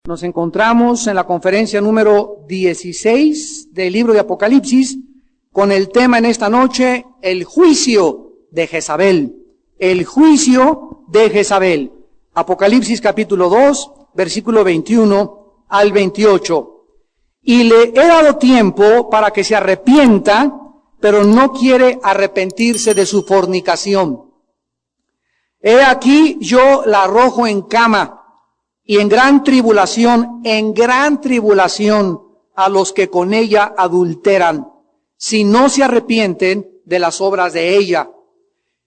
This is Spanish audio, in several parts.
Nos encontramos en la conferencia número 16 del libro de Apocalipsis con el tema en esta noche, el juicio de Jezabel. El juicio de Jezabel. Apocalipsis capítulo 2, versículo 21 al 28. Y le he dado tiempo para que se arrepienta, pero no quiere arrepentirse de su fornicación. He aquí yo la arrojo en cama y en gran tribulación a los que con ella adulteran, si no se arrepienten de las obras de ella.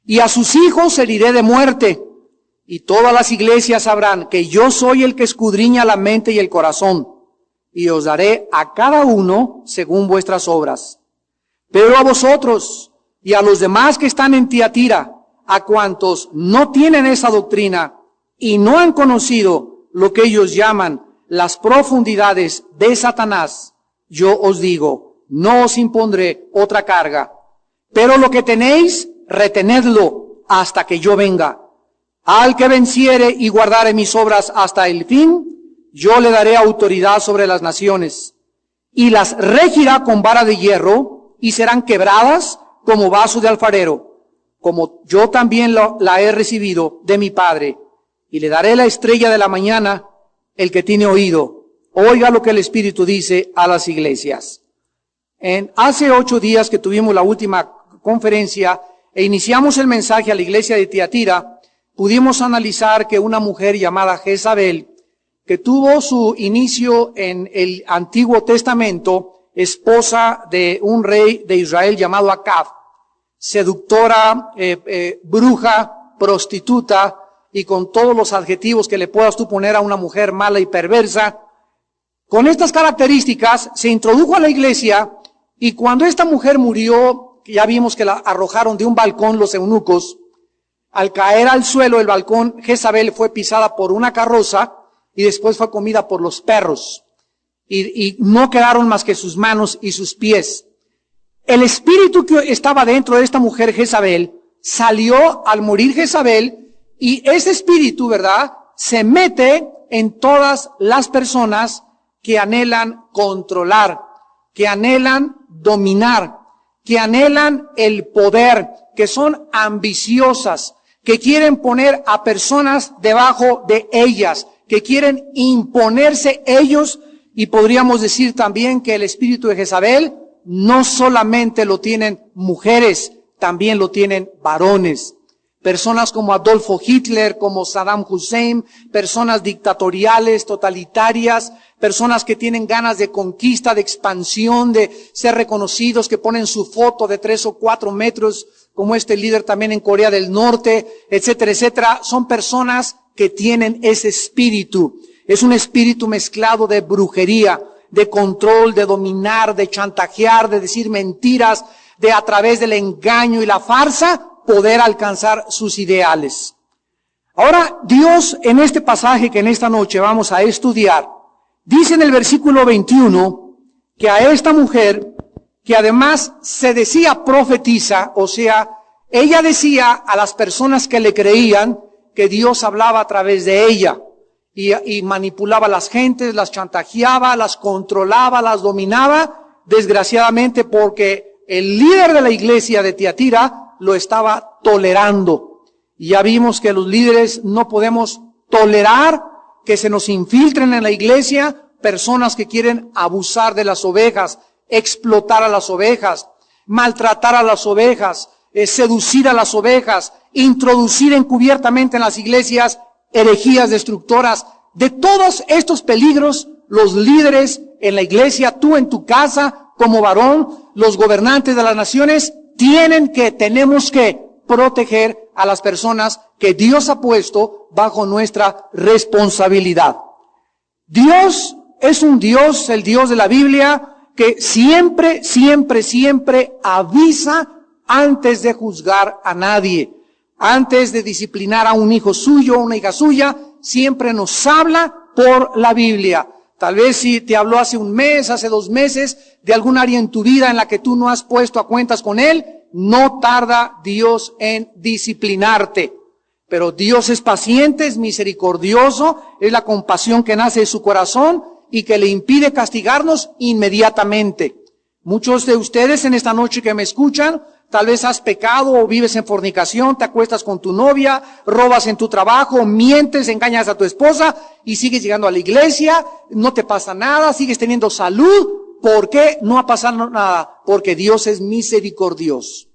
Y a sus hijos heriré de muerte, y todas las iglesias sabrán que yo soy el que escudriña la mente y el corazón, y os daré a cada uno según vuestras obras. Pero a vosotros y a los demás que están en Tiatira, a cuantos no tienen esa doctrina y no han conocido lo que ellos llaman las profundidades de Satanás, yo os digo, no os impondré otra carga. Pero lo que tenéis, retenedlo hasta que yo venga. Al que venciere y guardare mis obras hasta el fin, yo le daré autoridad sobre las naciones, y las regirá con vara de hierro, y serán quebradas como vaso de alfarero, como yo también la he recibido de mi Padre. Y le daré la estrella de la mañana. El que tiene oído, oiga lo que el Espíritu dice a las iglesias. Hace 8 días que tuvimos la última conferencia e iniciamos el mensaje a la iglesia de Tiatira, pudimos analizar que una mujer llamada Jezabel, que tuvo su inicio en el Antiguo Testamento, esposa de un rey de Israel llamado Acab, seductora, bruja, prostituta, y con todos los adjetivos que le puedas tú poner a una mujer mala y perversa. Con estas características se introdujo a la iglesia, y cuando esta mujer murió, ya vimos que la arrojaron de un balcón los eunucos. Al caer al suelo el balcón, Jezabel fue pisada por una carroza y después fue comida por los perros. Y no quedaron más que sus manos y sus pies. El espíritu que estaba dentro de esta mujer Jezabel salió al morir Jezabel. Y ese espíritu, ¿verdad?, se mete en todas las personas que anhelan controlar, que anhelan dominar, que anhelan el poder, que son ambiciosas, que quieren poner a personas debajo de ellas, que quieren imponerse ellos. Y podríamos decir también que el espíritu de Jezabel no solamente lo tienen mujeres, también lo tienen varones. Personas como Adolfo Hitler, como Saddam Hussein, personas dictatoriales, totalitarias, personas que tienen ganas de conquista, de expansión, de ser reconocidos, que ponen su foto de 3 o 4 metros, como este líder también en Corea del Norte, etcétera, etcétera. Son personas que tienen ese espíritu. Es un espíritu mezclado de brujería, de control, de dominar, de chantajear, de decir mentiras, de a través del engaño y la farsa, poder alcanzar sus ideales. Ahora, Dios en este pasaje que en esta noche vamos a estudiar, dice en el versículo 21 que a esta mujer, que además se decía profetisa, o sea, ella decía a las personas que le creían que Dios hablaba a través de ella y manipulaba a las gentes, las chantajeaba, las controlaba, las dominaba, desgraciadamente porque el líder de la iglesia de Tiatira lo estaba tolerando. Y ya vimos que los líderes no podemos tolerar que se nos infiltren en la iglesia personas que quieren abusar de las ovejas, explotar a las ovejas, maltratar a las ovejas, seducir a las ovejas, introducir encubiertamente en las iglesias herejías destructoras. De todos estos peligros, los líderes en la iglesia, tú en tu casa como varón, los gobernantes de las naciones, tenemos que proteger a las personas que Dios ha puesto bajo nuestra responsabilidad. Dios es un Dios, el Dios de la Biblia, que siempre avisa antes de juzgar a nadie, antes de disciplinar a un hijo suyo o una hija suya, siempre nos habla por la Biblia. Tal vez si te habló hace un mes, hace 2 meses, de algún área en tu vida en la que tú no has puesto a cuentas con Él, no tarda Dios en disciplinarte. Pero Dios es paciente, es misericordioso, es la compasión que nace de su corazón y que le impide castigarnos inmediatamente. Muchos de ustedes en esta noche que me escuchan, tal vez has pecado o vives en fornicación, te acuestas con tu novia, robas en tu trabajo, mientes, engañas a tu esposa y sigues llegando a la iglesia, no te pasa nada, sigues teniendo salud. ¿Por qué no ha pasado nada? Porque Dios es misericordioso.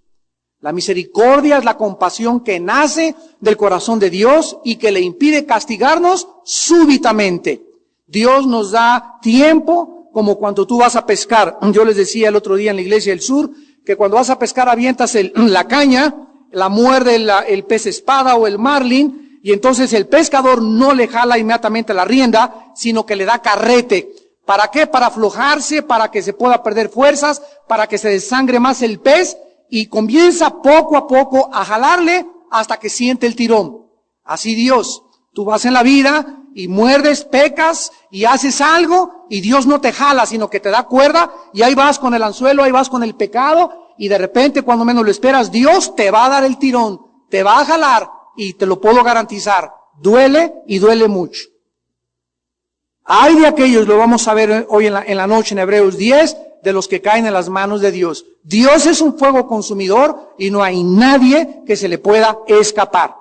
La misericordia es la compasión que nace del corazón de Dios y que le impide castigarnos súbitamente. Dios nos da tiempo, como cuando tú vas a pescar. Yo les decía el otro día en la iglesia del sur, que cuando vas a pescar avientas la caña, la muerde el pez espada o el marlin, y entonces el pescador no le jala inmediatamente la rienda, sino que le da carrete. ¿Para qué? Para aflojarse, para que se pueda perder fuerzas, para que se desangre más el pez, y comienza poco a poco a jalarle hasta que siente el tirón. Así Dios, tú vas en la vida y muerdes, pecas y haces algo y Dios no te jala, sino que te da cuerda y ahí vas con el anzuelo, ahí vas con el pecado y de repente cuando menos lo esperas, Dios te va a dar el tirón, te va a jalar y te lo puedo garantizar. Duele y duele mucho. Hay de aquellos, lo vamos a ver hoy en la noche en Hebreos 10, de los que caen en las manos de Dios. Dios es un fuego consumidor y no hay nadie que se le pueda escapar.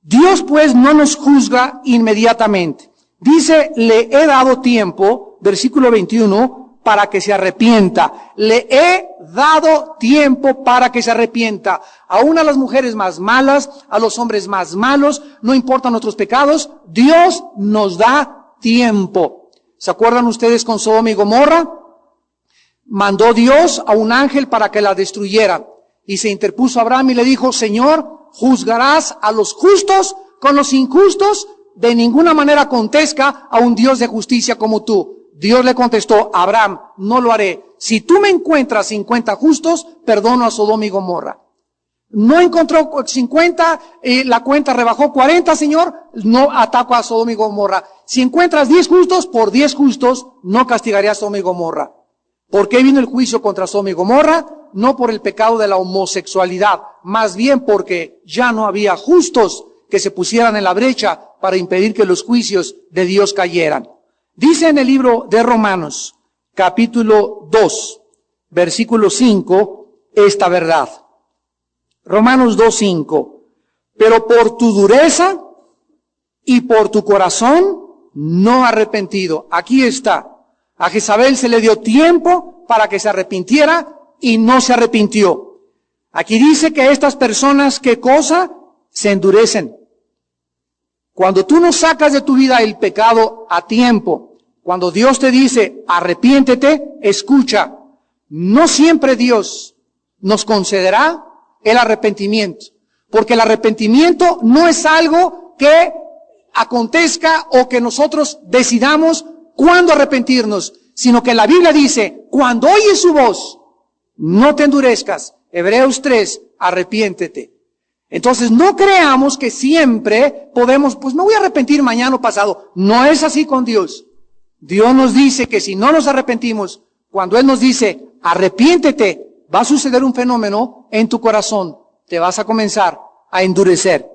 Dios pues no nos juzga inmediatamente. Dice, le he dado tiempo, versículo 21, para que se arrepienta. Le he dado tiempo para que se arrepienta. Aún a las mujeres más malas, a los hombres más malos, no importan nuestros pecados, Dios nos da tiempo. ¿Se acuerdan ustedes con Sodoma y Gomorra? Mandó Dios a un ángel para que la destruyera. Y se interpuso Abraham y le dijo, Señor, ¿juzgarás a los justos con los injustos? De ninguna manera acontezca a un Dios de justicia como tú. Dios le contestó, Abraham, no lo haré. Si tú me encuentras 50 justos, perdono a Sodoma y Gomorra. No encontró 50, la cuenta rebajó 40, Señor, no ataco a Sodoma y Gomorra. Si encuentras 10 justos, por 10 justos, no castigaré a Sodoma y Gomorra. ¿Por qué vino el juicio contra Sodoma y Gomorra? No por el pecado de la homosexualidad, más bien porque ya no había justos que se pusieran en la brecha para impedir que los juicios de Dios cayeran. Dice en el libro de Romanos, capítulo 2, versículo 5, esta verdad. Romanos 2:5. Pero por tu dureza y por tu corazón no arrepentido. Aquí está. A Jezabel se le dio tiempo para que se arrepintiera y no se arrepintió. Aquí dice que estas personas, ¿qué cosa? Se endurecen. Cuando tú no sacas de tu vida el pecado a tiempo, cuando Dios te dice, arrepiéntete, escucha, no siempre Dios nos concederá el arrepentimiento, porque el arrepentimiento no es algo que acontezca o que nosotros decidamos cuándo arrepentirnos, sino que la Biblia dice, cuando oyes su voz, no te endurezcas. Hebreos 3, arrepiéntete. Entonces no creamos que siempre podemos, pues me voy a arrepentir mañana o pasado. No es así con Dios. Dios nos dice que si no nos arrepentimos, cuando Él nos dice, arrepiéntete, va a suceder un fenómeno en tu corazón. Te vas a comenzar a endurecer.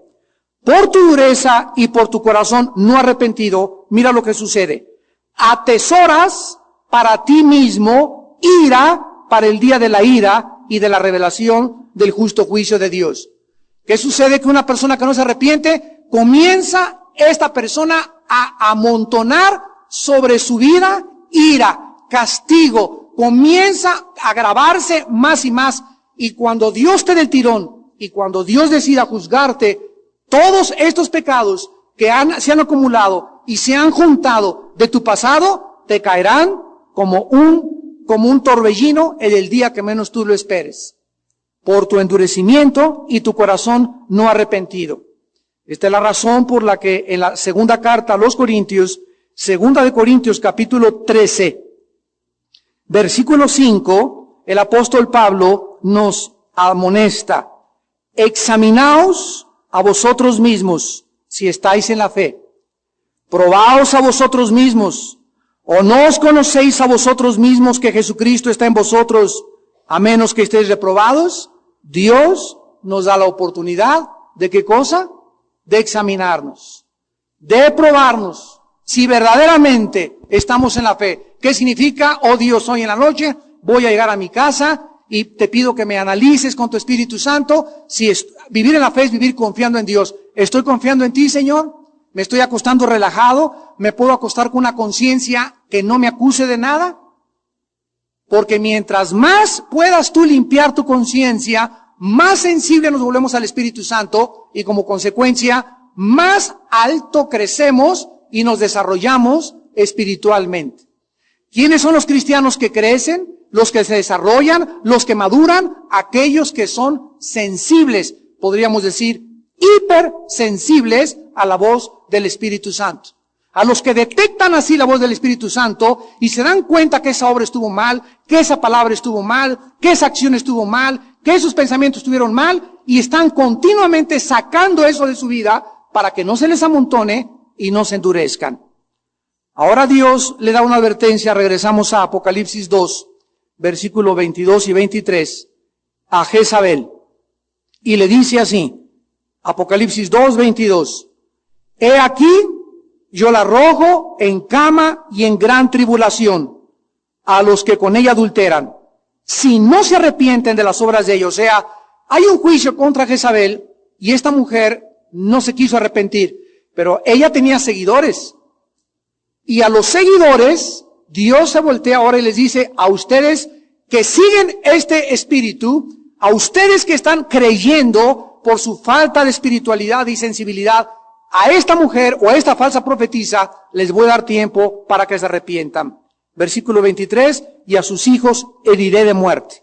Por tu dureza y por tu corazón no arrepentido, mira lo que sucede. Atesoras para ti mismo ira para el día de la ira y de la revelación del justo juicio de Dios. ¿Qué sucede? Que una persona que no se arrepiente, comienza esta persona a amontonar sobre su vida ira, castigo, comienza a agravarse más y más. Y cuando Dios te dé el tirón y cuando Dios decida juzgarte, todos estos pecados que se han acumulado y se han juntado de tu pasado, te caerán como un torbellino en el día que menos tú lo esperes, por tu endurecimiento y tu corazón no arrepentido. Esta es la razón por la que en la segunda carta a los Corintios, segunda de Corintios capítulo 13, versículo 5, el apóstol Pablo nos amonesta, examinaos a vosotros mismos si estáis en la fe. Probaos a vosotros mismos, o no os conocéis a vosotros mismos que Jesucristo está en vosotros, a menos que estéis reprobados. Dios nos da la oportunidad de ¿qué cosa? de examinarnos, de probarnos si verdaderamente estamos en la fe. ¿Qué significa? Oh Dios, hoy en la noche voy a llegar a mi casa y te pido que me analices con tu Espíritu Santo. Si vivir en la fe es vivir confiando en Dios. ¿Estoy confiando en ti, Señor? ¿Me estoy acostando relajado? ¿Me puedo acostar con una conciencia que no me acuse de nada? Porque mientras más puedas tú limpiar tu conciencia, más sensible nos volvemos al Espíritu Santo y como consecuencia, más alto crecemos y nos desarrollamos espiritualmente. ¿Quiénes son los cristianos que crecen? Los que se desarrollan, los que maduran, aquellos que son sensibles, podríamos decir, hipersensibles a la voz del Espíritu Santo. A los que detectan así la voz del Espíritu Santo y se dan cuenta que esa obra estuvo mal, que esa palabra estuvo mal, que esa acción estuvo mal, que esos pensamientos estuvieron mal y están continuamente sacando eso de su vida para que no se les amontone y no se endurezcan. Ahora Dios le da una advertencia, regresamos a Apocalipsis 2, versículos 22 y 23, a Jezabel. Y le dice así, Apocalipsis 2, 22, he aquí, yo la arrojo en cama y en gran tribulación a los que con ella adulteran, si no se arrepienten de las obras de ellos. O sea, hay un juicio contra Jezabel y esta mujer no se quiso arrepentir, pero ella tenía seguidores. Y a los seguidores, Dios se voltea ahora y les dice, a ustedes que siguen este espíritu, a ustedes que están creyendo por su falta de espiritualidad y sensibilidad, a esta mujer o a esta falsa profetisa les voy a dar tiempo para que se arrepientan. Versículo 23, y a sus hijos heriré de muerte.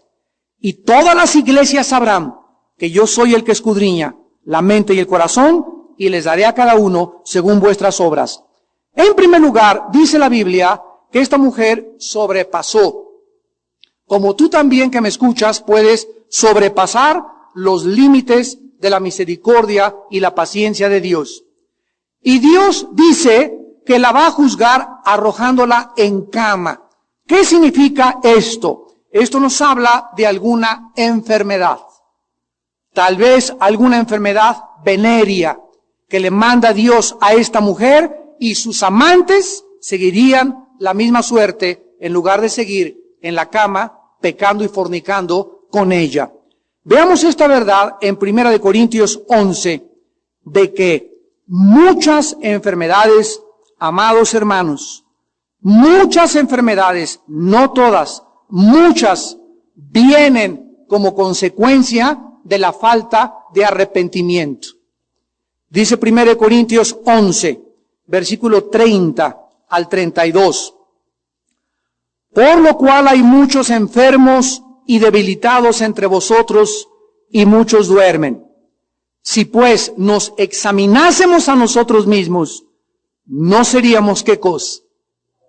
Y todas las iglesias sabrán que yo soy el que escudriña la mente y el corazón, y les daré a cada uno según vuestras obras. En primer lugar, dice la Biblia que esta mujer sobrepasó. Como tú también que me escuchas puedes sobrepasar los límites de la misericordia y la paciencia de Dios. Y Dios dice que la va a juzgar arrojándola en cama. ¿Qué significa esto? Esto nos habla de alguna enfermedad. Tal vez alguna enfermedad venérea que le manda Dios a esta mujer y sus amantes seguirían la misma suerte en lugar de seguir en la cama pecando y fornicando con ella. Veamos esta verdad en 1 Corintios 11, de que muchas enfermedades, amados hermanos, muchas enfermedades, no todas, muchas vienen como consecuencia de la falta de arrepentimiento. Dice 1 Corintios 11, versículo 30 al 32. Por lo cual hay muchos enfermos y debilitados entre vosotros, y muchos duermen. Si pues nos examinásemos a nosotros mismos, no seríamos, ¿qué cosa?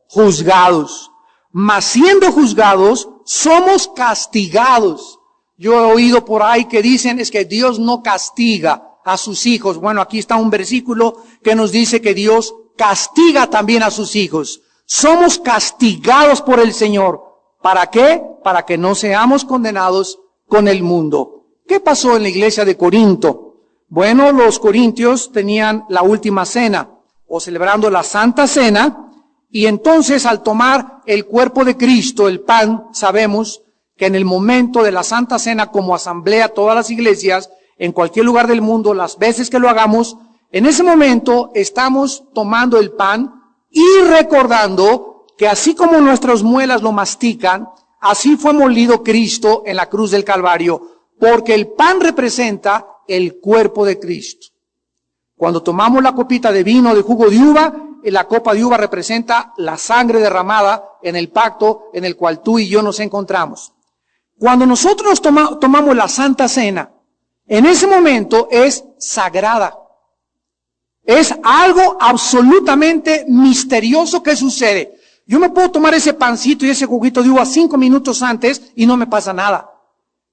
Juzgados. Mas siendo juzgados, somos castigados. Yo he oído por ahí que dicen es que Dios no castiga a sus hijos. Bueno, aquí está un versículo que nos dice que Dios castiga también a sus hijos. Somos castigados por el Señor. ¿Para qué? Para que no seamos condenados con el mundo. ¿Qué pasó en la iglesia de Corinto? Bueno, los corintios tenían la última cena, o celebrando la Santa Cena, y entonces al tomar el cuerpo de Cristo, el pan, sabemos que en el momento de la Santa Cena, como asamblea todas las iglesias, en cualquier lugar del mundo, las veces que lo hagamos, en ese momento estamos tomando el pan y recordando que así como nuestras muelas lo mastican, así fue molido Cristo en la cruz del Calvario, porque el pan representa el cuerpo de Cristo. Cuando tomamos la copita de vino, de jugo de uva, la copa de uva representa la sangre derramada en el pacto en el cual tú y yo nos encontramos. Cuando nosotros tomamos la Santa Cena, en ese momento es sagrada. Es algo absolutamente misterioso que sucede. Yo me puedo tomar ese pancito y ese juguito de uva 5 minutos antes y no me pasa nada.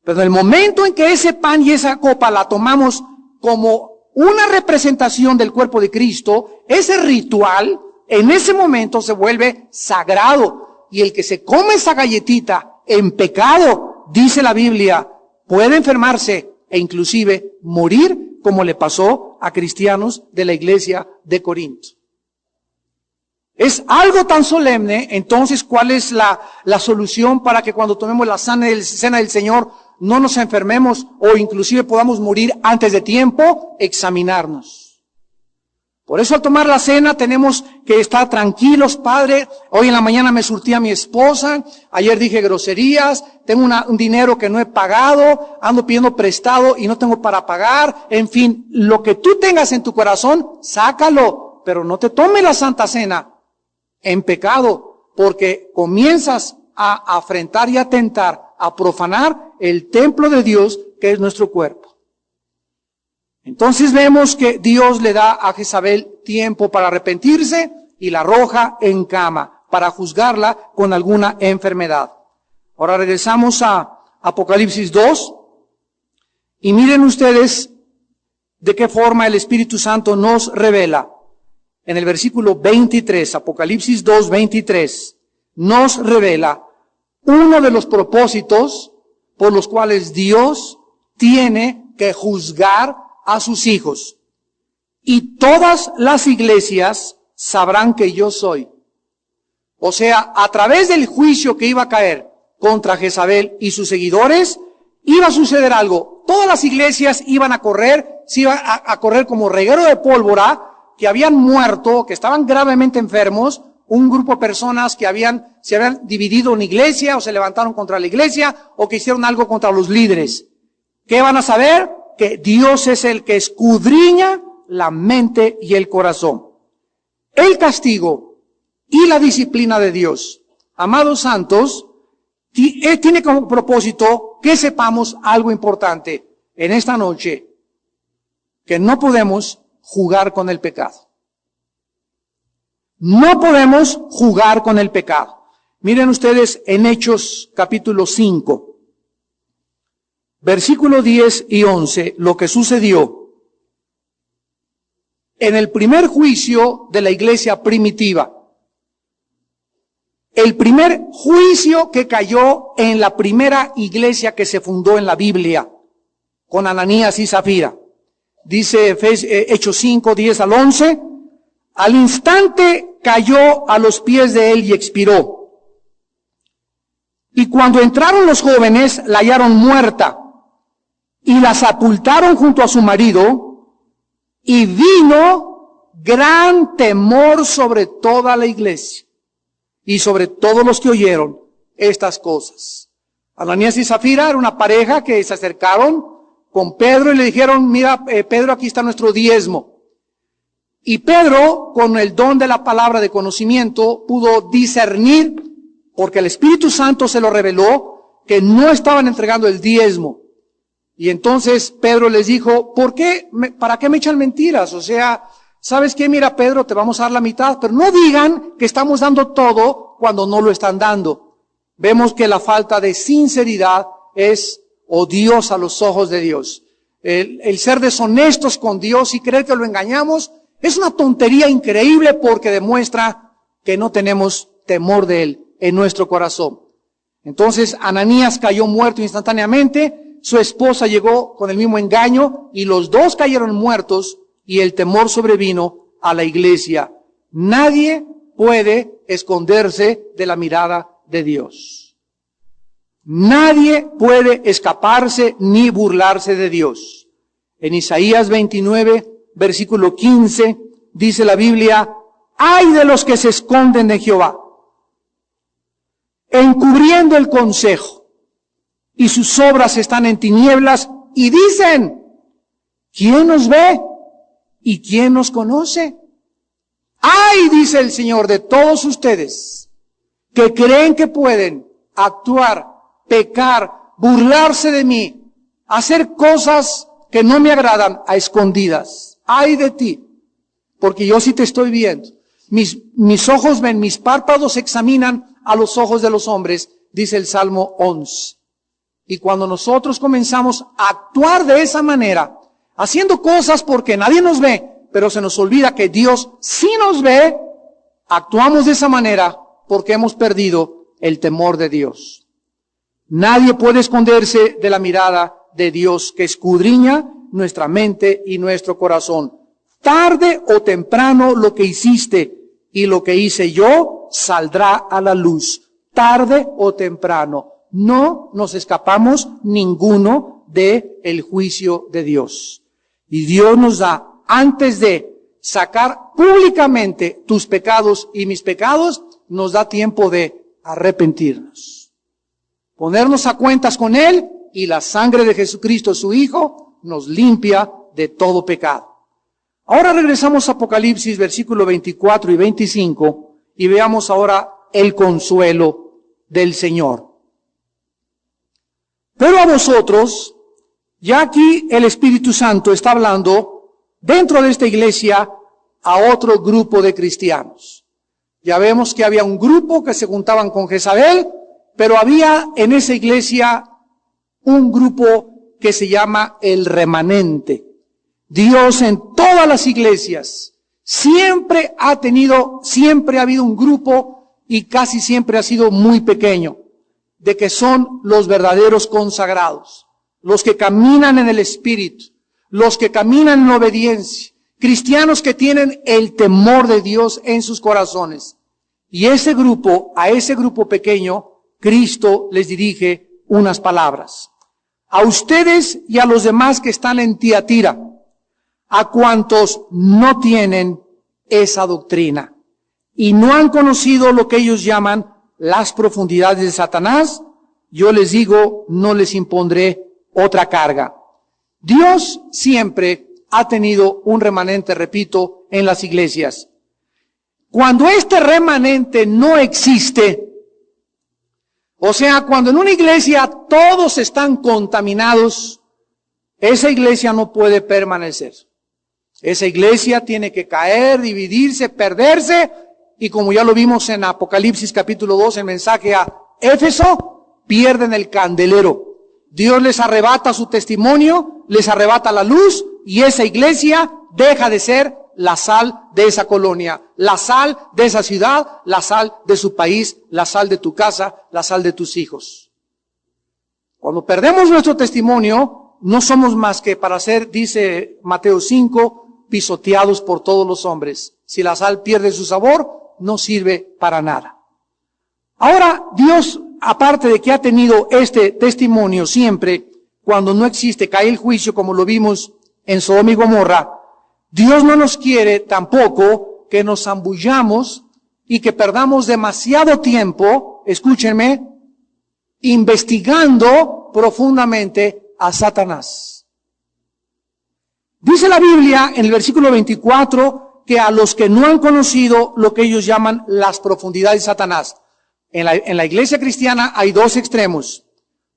Pero en el momento en que ese pan y esa copa la tomamos como una representación del cuerpo de Cristo, ese ritual, en ese momento se vuelve sagrado. Y el que se come esa galletita en pecado, dice la Biblia, puede enfermarse e inclusive morir, como le pasó Pablo a cristianos de la iglesia de Corinto. Es algo tan solemne. Entonces, ¿cuál es la solución para que cuando tomemos la cena del Señor no nos enfermemos o inclusive podamos morir antes de tiempo? Examinarnos. Por eso al tomar la cena tenemos que estar tranquilos. Padre, hoy en la mañana me surtí a mi esposa, ayer dije groserías, tengo un dinero que no he pagado, ando pidiendo prestado y no tengo para pagar. En fin, lo que tú tengas en tu corazón, sácalo, pero no te tomes la Santa Cena en pecado, porque comienzas a afrentar y a tentar, a profanar el templo de Dios que es nuestro cuerpo. Entonces vemos que Dios le da a Jezabel tiempo para arrepentirse y la arroja en cama para juzgarla con alguna enfermedad. Ahora regresamos a Apocalipsis 2 y miren ustedes de qué forma el Espíritu Santo nos revela. En el versículo 23, Apocalipsis 2, 23, nos revela uno de los propósitos por los cuales Dios tiene que juzgar a sus hijos. Y todas las iglesias sabrán que yo soy. O sea, a través del juicio que iba a caer contra Jezabel y sus seguidores, iba a suceder algo. Todas las iglesias iban a correr, se iban a correr como reguero de pólvora, que habían muerto, que estaban gravemente enfermos, un grupo de personas que se habían dividido en iglesia, o se levantaron contra la iglesia, o que hicieron algo contra los líderes. ¿Qué van a saber? Que Dios es el que escudriña la mente y el corazón. El castigo y la disciplina de Dios, amados santos, tiene como propósito que sepamos algo importante en esta noche, que no podemos jugar con el pecado. No podemos jugar con el pecado. Miren ustedes en Hechos capítulo 5. Versículo 10 y 11, lo que sucedió en el primer juicio de la iglesia primitiva. El primer juicio que cayó en la primera iglesia que se fundó en la Biblia, con Ananías y Zafira. Dice Hechos 5, 10 al 11, al instante cayó a los pies de él y expiró. Y cuando entraron los jóvenes, la hallaron muerta. Y la sepultaron junto a su marido, y vino gran temor sobre toda la iglesia, y sobre todos los que oyeron estas cosas. Ananías y Zafira era una pareja que se acercaron con Pedro y le dijeron, mira, Pedro, aquí está nuestro diezmo. Y Pedro, con el don de la palabra de conocimiento, pudo discernir, porque el Espíritu Santo se lo reveló, que no estaban entregando el diezmo. Y entonces Pedro les dijo, ¿para qué me echan mentiras? O sea, ¿sabes qué? Mira, Pedro, te vamos a dar la mitad, pero no digan que estamos dando todo cuando no lo están dando. Vemos que la falta de sinceridad es odiosa a los ojos de Dios. El ser deshonestos con Dios y creer que lo engañamos es una tontería increíble porque demuestra que no tenemos temor de Él en nuestro corazón. Entonces Ananías cayó muerto instantáneamente. Su esposa llegó con el mismo engaño y los dos cayeron muertos y el temor sobrevino a la iglesia. Nadie puede esconderse de la mirada de Dios. Nadie puede escaparse ni burlarse de Dios. En Isaías 29, versículo 15, dice la Biblia, ¡ay de los que se esconden de Jehová, encubriendo el consejo! Y sus obras están en tinieblas, y dicen, ¿quién nos ve? ¿Y quién nos conoce? ¡Ay, dice el Señor, de todos ustedes, que creen que pueden actuar, pecar, burlarse de mí, hacer cosas que no me agradan a escondidas! ¡Ay de ti! Porque yo sí te estoy viendo. Mis ojos ven, mis párpados examinan a los ojos de los hombres, dice el Salmo 11. Y cuando nosotros comenzamos a actuar de esa manera, haciendo cosas porque nadie nos ve, pero se nos olvida que Dios sí nos ve, actuamos de esa manera porque hemos perdido el temor de Dios. Nadie puede esconderse de la mirada de Dios que escudriña nuestra mente y nuestro corazón. Tarde o temprano lo que hiciste y lo que hice yo saldrá a la luz. Tarde o temprano. No nos escapamos ninguno del juicio de Dios. Y Dios nos da, antes de sacar públicamente tus pecados y mis pecados, nos da tiempo de arrepentirnos. Ponernos a cuentas con Él, y la sangre de Jesucristo, su Hijo, nos limpia de todo pecado. Ahora regresamos a Apocalipsis, versículos 24 y 25, y veamos ahora el consuelo del Señor. Pero a vosotros, ya aquí el Espíritu Santo está hablando dentro de esta iglesia a otro grupo de cristianos. Ya vemos que había un grupo que se juntaban con Jezabel, pero había en esa iglesia un grupo que se llama el remanente. Dios en todas las iglesias siempre ha habido un grupo, y casi siempre ha sido muy pequeño, de que son los verdaderos consagrados, los que caminan en el Espíritu, los que caminan en obediencia, cristianos que tienen el temor de Dios en sus corazones. Y ese grupo, a ese grupo pequeño, Cristo les dirige unas palabras. A ustedes y a los demás que están en Tiatira, a cuantos no tienen esa doctrina y no han conocido lo que ellos llaman las profundidades de Satanás, yo les digo, no les impondré otra carga. Dios siempre ha tenido un remanente, repito, en las iglesias. Cuando este remanente no existe, o sea, cuando en una iglesia todos están contaminados, esa iglesia no puede permanecer. Esa iglesia tiene que caer, dividirse, perderse, y como ya lo vimos en Apocalipsis capítulo 2, el mensaje a Éfeso, pierden el candelero. Dios les arrebata su testimonio, les arrebata la luz, y esa iglesia deja de ser la sal de esa colonia, la sal de esa ciudad, la sal de su país, la sal de tu casa, la sal de tus hijos. Cuando perdemos nuestro testimonio, no somos más que para ser, dice Mateo 5, pisoteados por todos los hombres. Si la sal pierde su sabor, no sirve para nada. Ahora, Dios, aparte de que ha tenido este testimonio siempre, cuando no existe, cae el juicio, como lo vimos en Sodoma y Gomorra, Dios no nos quiere tampoco que nos zambullamos y que perdamos demasiado tiempo, escúchenme, investigando profundamente a Satanás. Dice la Biblia en el versículo 24 que a los que no han conocido lo que ellos llaman las profundidades de Satanás. En la iglesia cristiana hay dos extremos.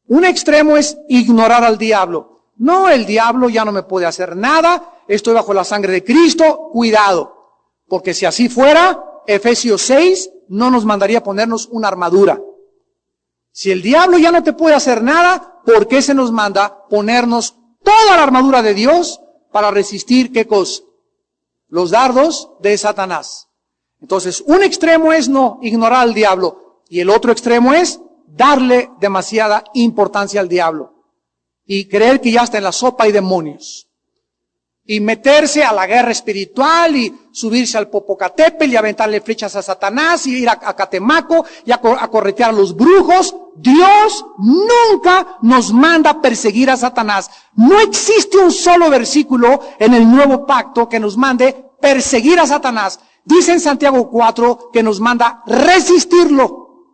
Un extremo es ignorar al diablo. No, el diablo ya no me puede hacer nada, estoy bajo la sangre de Cristo, cuidado. Porque si así fuera, Efesios 6 no nos mandaría ponernos una armadura. Si el diablo ya no te puede hacer nada, ¿por qué se nos manda ponernos toda la armadura de Dios para resistir qué cosa? Los dardos de Satanás. Entonces, un extremo es no ignorar al diablo, y el otro extremo es darle demasiada importancia al diablo y creer que ya está en la sopa hay demonios, y meterse a la guerra espiritual y subirse al Popocatépetl y aventarle flechas a Satanás y ir a Catemaco y a corretear a los brujos. Dios nunca nos manda a perseguir a Satanás. No existe un solo versículo en el Nuevo Pacto que nos mande perseguir a Satanás. Dice en Santiago 4 que nos manda resistirlo.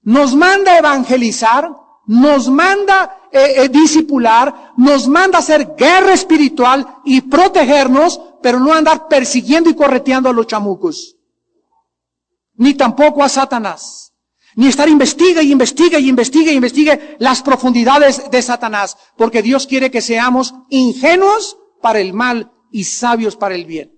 Nos manda evangelizar, nos manda discipular, nos manda hacer guerra espiritual y protegernos, pero no andar persiguiendo y correteando a los chamucos. Ni tampoco a Satanás. Ni estar investigue las profundidades de Satanás, porque Dios quiere que seamos ingenuos para el mal y sabios para el bien.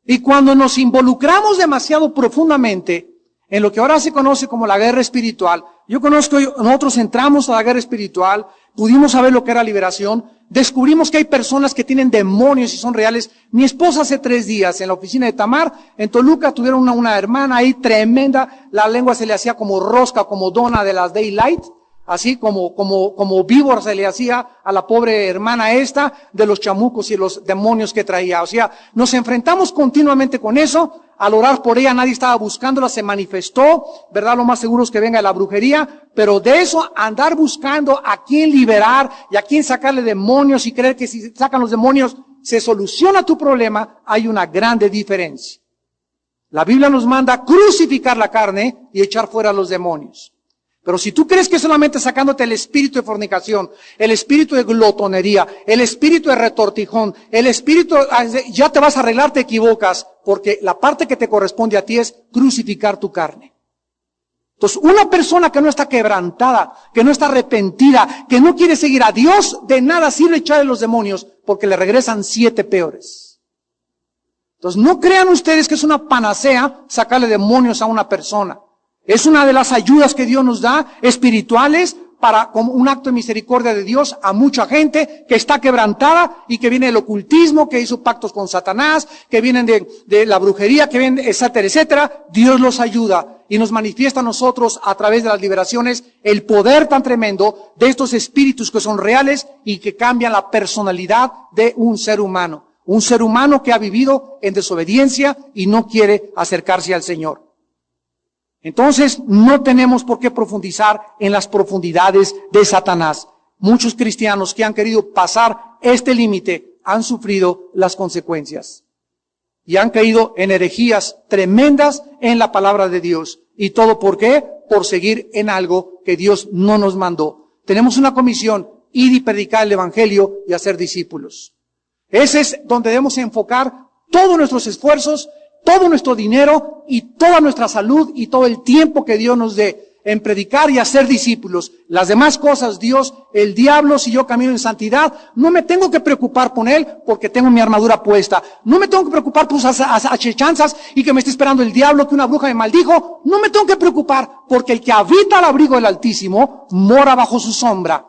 Y cuando nos involucramos demasiado profundamente en lo que ahora se conoce como la guerra espiritual, nosotros entramos a la guerra espiritual, pudimos saber lo que era liberación, descubrimos que hay personas que tienen demonios y son reales. Mi esposa hace 3 días en la oficina de Tamar, en Toluca, tuvieron una hermana ahí tremenda, la lengua se le hacía como rosca, como dona de las Daylight, así como víbora se le hacía a la pobre hermana esta de los chamucos y los demonios que traía. O sea, nos enfrentamos continuamente con eso. Al orar por ella nadie estaba buscándola, se manifestó, ¿verdad? Lo más seguro es que venga de la brujería, pero de eso andar buscando a quién liberar y a quién sacarle demonios y creer que si sacan los demonios se soluciona tu problema, hay una grande diferencia. La Biblia nos manda crucificar la carne y echar fuera a los demonios. Pero si tú crees que solamente sacándote el espíritu de fornicación, el espíritu de glotonería, el espíritu de retortijón, el espíritu, ya te vas a arreglar, te equivocas, porque la parte que te corresponde a ti es crucificar tu carne. Entonces, una persona que no está quebrantada, que no está arrepentida, que no quiere seguir a Dios, de nada sirve echarle los demonios, porque le regresan 7 peores. Entonces, no crean ustedes que es una panacea sacarle demonios a una persona. Es una de las ayudas que Dios nos da, espirituales, para como un acto de misericordia de Dios a mucha gente que está quebrantada y que viene del ocultismo, que hizo pactos con Satanás, que vienen de la brujería, que vienen, etcétera, etcétera. Dios los ayuda y nos manifiesta a nosotros a través de las liberaciones el poder tan tremendo de estos espíritus que son reales y que cambian la personalidad de un ser humano. Un ser humano que ha vivido en desobediencia y no quiere acercarse al Señor. Entonces, no tenemos por qué profundizar en las profundidades de Satanás. Muchos cristianos que han querido pasar este límite han sufrido las consecuencias. Y han caído en herejías tremendas en la palabra de Dios. ¿Y todo por qué? Por seguir en algo que Dios no nos mandó. Tenemos una comisión, ir y predicar el Evangelio y hacer discípulos. Ese es donde debemos enfocar todos nuestros esfuerzos, todo nuestro dinero y toda nuestra salud y todo el tiempo que Dios nos dé en predicar y hacer discípulos. Las demás cosas, Dios, el diablo, si yo camino en santidad, no me tengo que preocupar por él porque tengo mi armadura puesta. No me tengo que preocupar por sus achechanzas y que me esté esperando el diablo, que una bruja me maldijo. No me tengo que preocupar porque el que habita al abrigo del Altísimo mora bajo su sombra.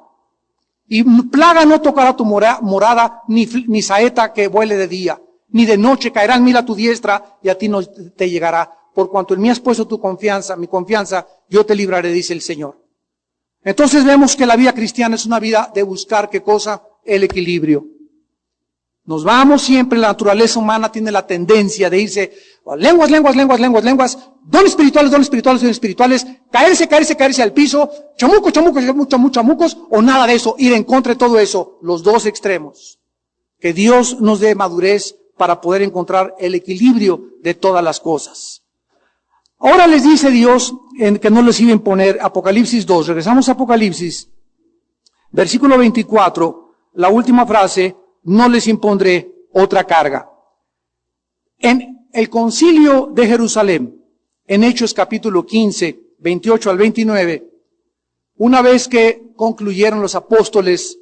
Y plaga no tocará tu morada, ni saeta que vuele de día. Ni de noche caerán 1000 a tu diestra y a ti no te llegará. Por cuanto en mí has puesto tu confianza, mi confianza, yo te libraré, dice el Señor. Entonces vemos que la vida cristiana es una vida de buscar, ¿qué cosa? El equilibrio. Nos vamos siempre, la naturaleza humana tiene la tendencia de irse a lenguas, dones espirituales, caerse al piso, chamucos, o nada de eso, ir en contra de todo eso, los dos extremos. Que Dios nos dé madurez para poder encontrar el equilibrio de todas las cosas. Ahora les dice Dios que no les iba a imponer, Apocalipsis 2, regresamos a Apocalipsis, versículo 24, la última frase, no les impondré otra carga. En el concilio de Jerusalén, en Hechos capítulo 15, 28 al 29, una vez que concluyeron los apóstoles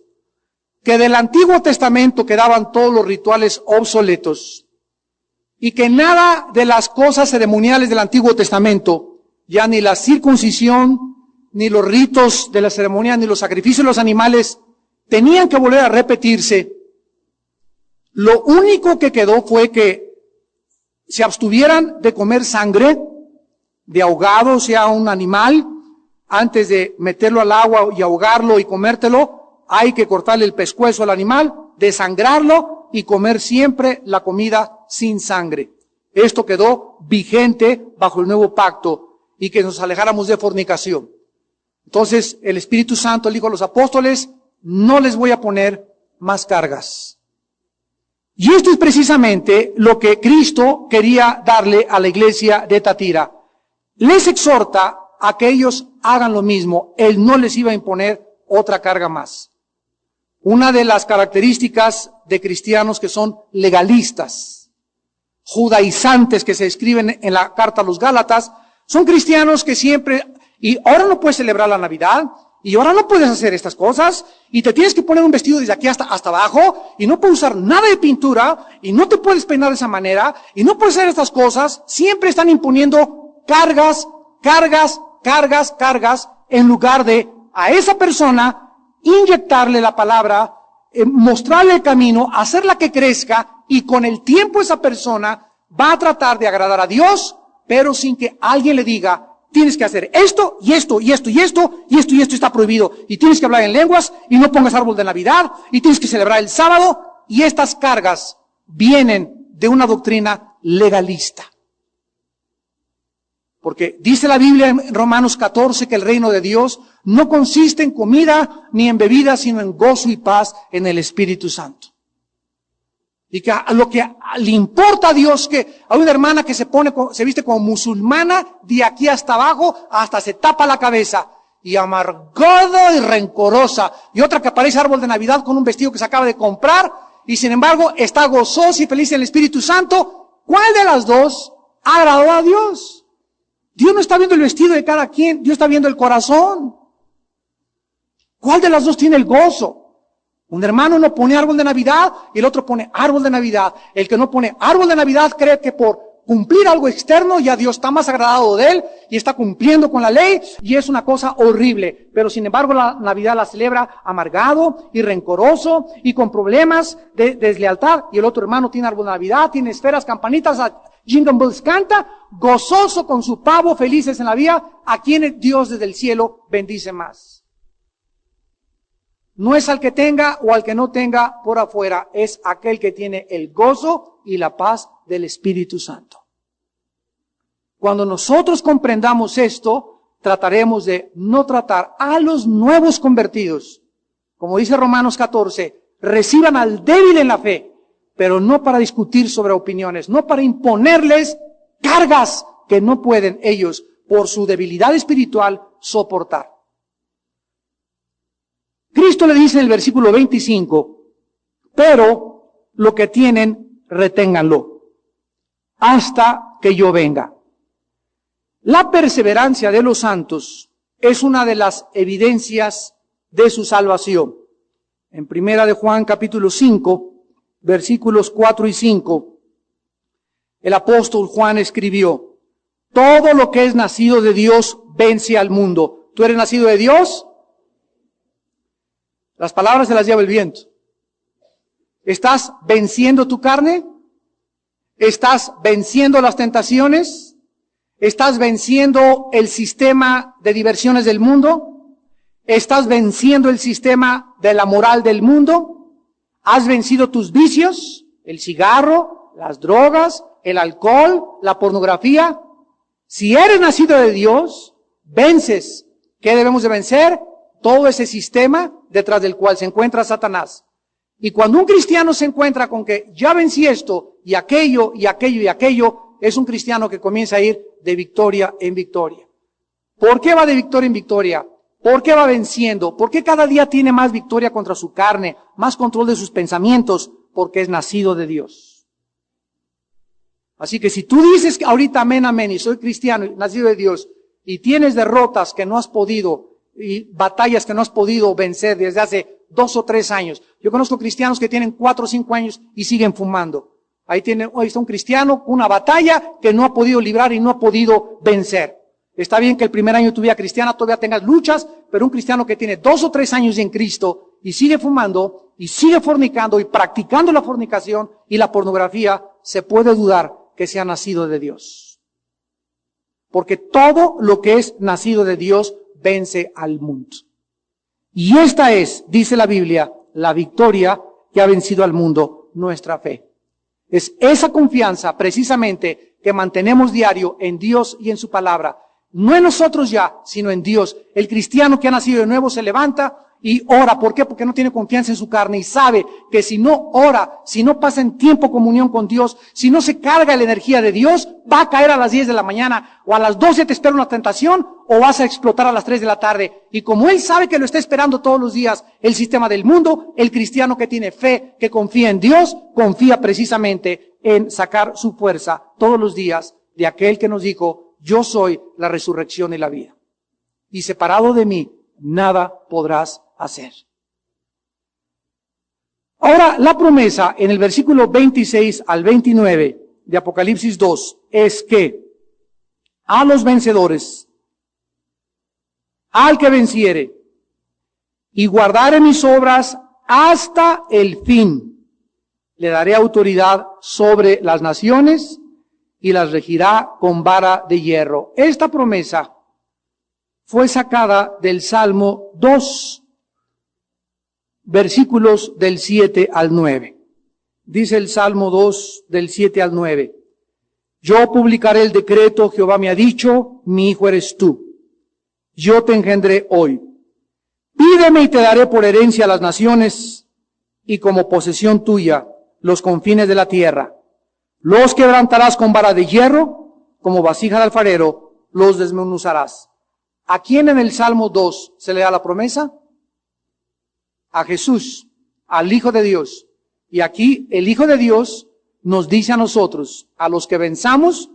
que del Antiguo Testamento quedaban todos los rituales obsoletos y que nada de las cosas ceremoniales del Antiguo Testamento, ya ni la circuncisión, ni los ritos de la ceremonia, ni los sacrificios de los animales, tenían que volver a repetirse. Lo único que quedó fue que se abstuvieran de comer sangre de ahogado, o sea, un animal, antes de meterlo al agua y ahogarlo y comértelo. Hay que cortarle el pescuezo al animal, desangrarlo y comer siempre la comida sin sangre. Esto quedó vigente bajo el nuevo pacto y que nos alejáramos de fornicación. Entonces el Espíritu Santo le dijo a los apóstoles, no les voy a poner más cargas. Y esto es precisamente lo que Cristo quería darle a la iglesia de Tatira. Les exhorta a que ellos hagan lo mismo. Él no les iba a imponer otra carga más. Una de las características de cristianos que son legalistas, judaizantes que se escriben en la carta a los Gálatas, son cristianos que siempre, y ahora no puedes celebrar la Navidad, y ahora no puedes hacer estas cosas, y te tienes que poner un vestido desde aquí hasta abajo, y no puedes usar nada de pintura, y no te puedes peinar de esa manera, y no puedes hacer estas cosas. Siempre están imponiendo cargas, en lugar de a esa persona inyectarle la palabra, mostrarle el camino, hacerla que crezca, y con el tiempo esa persona va a tratar de agradar a Dios, pero sin que alguien le diga, tienes que hacer esto, y esto, y esto, y esto, y esto, y esto está prohibido. Y tienes que hablar en lenguas, y no pongas árbol de Navidad, y tienes que celebrar el sábado. Y estas cargas vienen de una doctrina legalista. Porque dice la Biblia en Romanos 14 que el reino de Dios no consiste en comida ni en bebida, sino en gozo y paz en el Espíritu Santo. Y que a lo que le importa a Dios, que hay una hermana que se viste como musulmana de aquí hasta abajo, hasta se tapa la cabeza, y amargada y rencorosa, y otra que aparece árbol de Navidad con un vestido que se acaba de comprar, y sin embargo está gozosa y feliz en el Espíritu Santo. ¿Cuál de las dos agradó a Dios? Dios no está viendo el vestido de cada quien, Dios está viendo el corazón. ¿Cuál de las dos tiene el gozo? Un hermano no pone árbol de Navidad y el otro pone árbol de Navidad. El que no pone árbol de Navidad cree que por cumplir algo externo ya Dios está más agradado de él y está cumpliendo con la ley, y es una cosa horrible. Pero sin embargo la Navidad la celebra amargado y rencoroso y con problemas de deslealtad. Y el otro hermano tiene árbol de Navidad, tiene esferas, campanitas, jingle bells, canta, gozoso con su pavo, felices en la vida. A quien Dios desde el cielo bendice más. No es al que tenga o al que no tenga por afuera, es aquel que tiene el gozo y la paz del Espíritu Santo. Cuando nosotros comprendamos esto, trataremos de no tratar a los nuevos convertidos. Como dice Romanos 14, reciban al débil en la fe, pero no para discutir sobre opiniones, no para imponerles cargas que no pueden ellos, por su debilidad espiritual, soportar. Cristo le dice en el versículo 25, pero lo que tienen, reténganlo, hasta que yo venga. La perseverancia de los santos es una de las evidencias de su salvación. En Primera de Juan capítulo 5, versículos 4 y 5, el apóstol Juan escribió, todo lo que es nacido de Dios vence al mundo. ¿Tú eres nacido de Dios? Las palabras se las lleva el viento. ¿Estás venciendo tu carne? ¿Estás venciendo las tentaciones? ¿Estás venciendo el sistema de diversiones del mundo? ¿Estás venciendo el sistema de la moral del mundo? ¿Has vencido tus vicios? ¿El cigarro, las drogas, el alcohol, la pornografía? Si eres nacido de Dios, vences. ¿Qué debemos de vencer? Todo ese sistema detrás del cual se encuentra Satanás. Y cuando un cristiano se encuentra con que ya vencí esto, y aquello, y aquello, y aquello, es un cristiano que comienza a ir de victoria en victoria. ¿Por qué va de victoria en victoria? ¿Por qué va venciendo? ¿Por qué cada día tiene más victoria contra su carne, más control de sus pensamientos? Porque es nacido de Dios. Así que si tú dices ahorita amén, amén, y soy cristiano, y nacido de Dios, y tienes derrotas que no has podido, y batallas que no has podido vencer desde hace 2 o 3 años. Yo conozco cristianos que tienen 4 o 5 años y siguen fumando. Ahí está un cristiano con una batalla que no ha podido librar y no ha podido vencer. Está bien que el primer año de tu vida cristiana todavía tengas luchas, pero un cristiano que tiene 2 o 3 años en Cristo y sigue fumando y sigue fornicando y practicando la fornicación y la pornografía, se puede dudar que sea nacido de Dios. Porque todo lo que es nacido de Dios vence al mundo. Y esta es, dice la Biblia, la victoria que ha vencido al mundo, nuestra fe. Es esa confianza precisamente que mantenemos diario en Dios y en su palabra. No en nosotros ya, sino en Dios. El cristiano que ha nacido de nuevo se levanta y ora. ¿Por qué? Porque no tiene confianza en su carne y sabe que si no ora, si no pasa en tiempo comunión con Dios, si no se carga la energía de Dios, va a caer a las 10 de la mañana o a las 12 te espera una tentación o vas a explotar a las 3 de la tarde. Y como él sabe que lo está esperando todos los días el sistema del mundo, el cristiano que tiene fe, que confía en Dios, confía precisamente en sacar su fuerza todos los días de aquel que nos dijo, yo soy la resurrección y la vida. Y separado de mí, nada podrás hacer. Ahora, la promesa en el versículo 26 al 29 de Apocalipsis 2 es que a los vencedores, al que venciere y guardare mis obras hasta el fin, le daré autoridad sobre las naciones y las regirá con vara de hierro. Esta promesa fue sacada del Salmo 2, versículos del 7 al 9. Dice el Salmo 2, del 7 al 9. Yo publicaré el decreto, Jehová me ha dicho, mi hijo eres tú. Yo te engendré hoy. Pídeme y te daré por herencia a las naciones y como posesión tuya los confines de la tierra. Los quebrantarás con vara de hierro, como vasija de alfarero, los desmenuzarás. ¿A quién en el Salmo 2 se le da la promesa? A Jesús, al Hijo de Dios. Y aquí el Hijo de Dios nos dice a nosotros, a los que venzamos,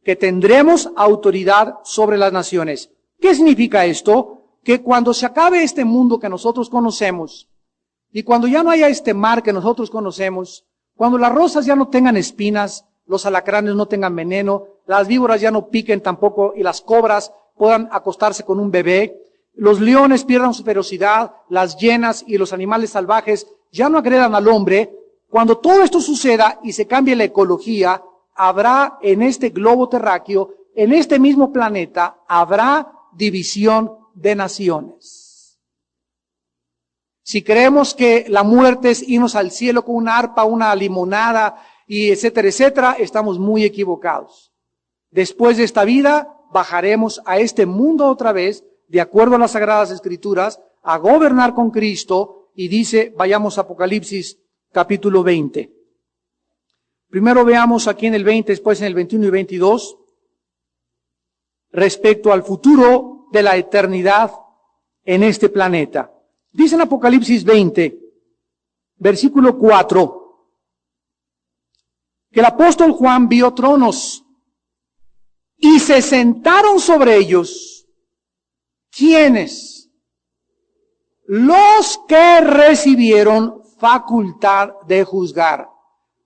que tendremos autoridad sobre las naciones. ¿Qué significa esto? Que cuando se acabe este mundo que nosotros conocemos, y cuando ya no haya este mar que nosotros conocemos, cuando las rosas ya no tengan espinas, los alacranes no tengan veneno, las víboras ya no piquen tampoco, y las cobras puedan acostarse con un bebé, los leones pierdan su ferocidad, las hienas y los animales salvajes ya no agredan al hombre. Cuando todo esto suceda y se cambie la ecología, habrá en este globo terráqueo, en este mismo planeta, habrá división de naciones. Si creemos que la muerte es irnos al cielo con una arpa, una limonada, y etcétera, etcétera, estamos muy equivocados. Después de esta vida, bajaremos a este mundo otra vez, de acuerdo a las Sagradas Escrituras, a gobernar con Cristo, y dice, vayamos a Apocalipsis capítulo 20. Primero veamos aquí en el 20, después en el 21 y 22, respecto al futuro de la eternidad en este planeta. Dice en Apocalipsis 20, versículo 4, que el apóstol Juan vio tronos y se sentaron sobre ellos. ¿Quiénes? Los que recibieron facultad de juzgar.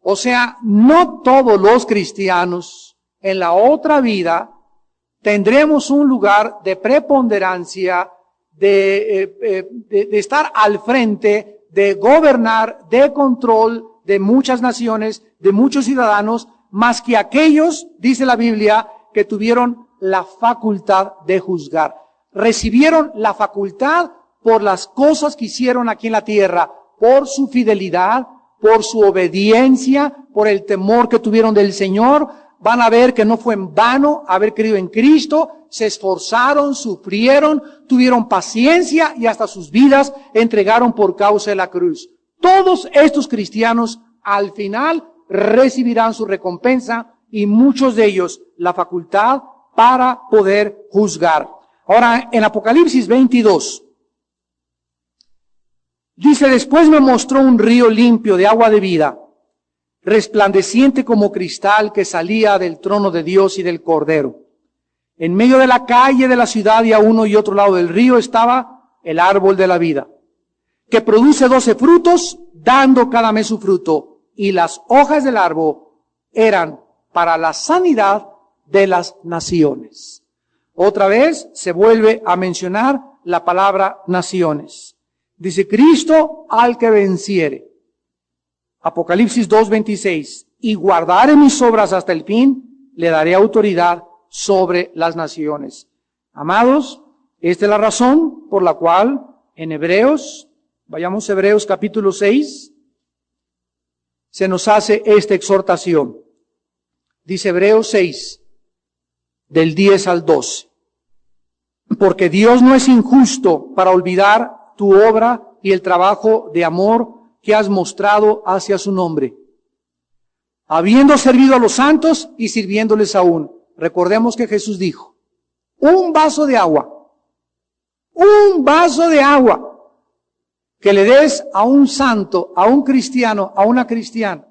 O sea, no todos los cristianos en la otra vida tendremos un lugar de preponderancia, de estar al frente, de gobernar, de control de muchas naciones, de muchos ciudadanos, más que aquellos, dice la Biblia, que tuvieron la facultad de juzgar. Recibieron la facultad por las cosas que hicieron aquí en la tierra, por su fidelidad, por su obediencia, por el temor que tuvieron del Señor. Van a ver que no fue en vano haber creído en Cristo, se esforzaron, sufrieron, tuvieron paciencia y hasta sus vidas entregaron por causa de la cruz. Todos estos cristianos al final recibirán su recompensa y muchos de ellos la facultad para poder juzgar. Ahora, en Apocalipsis 22, dice, después me mostró un río limpio de agua de vida, resplandeciente como cristal que salía del trono de Dios y del Cordero. En medio de la calle de la ciudad y a uno y otro lado del río estaba el árbol de la vida, que produce 12 frutos, dando cada mes su fruto, y las hojas del árbol eran para la sanidad de las naciones. Otra vez se vuelve a mencionar la palabra naciones. Dice, Cristo al que venciere. Apocalipsis 2:26. Y guardare mis obras hasta el fin, le daré autoridad sobre las naciones. Amados, esta es la razón por la cual en Hebreos, vayamos a Hebreos capítulo 6, se nos hace esta exhortación. Dice Hebreos 6, del 10 al 12. Porque Dios no es injusto para olvidar tu obra y el trabajo de amor que has mostrado hacia su nombre, habiendo servido a los santos y sirviéndoles aún. Recordemos que Jesús dijo, un vaso de agua que le des a un santo, a un cristiano, a una cristiana,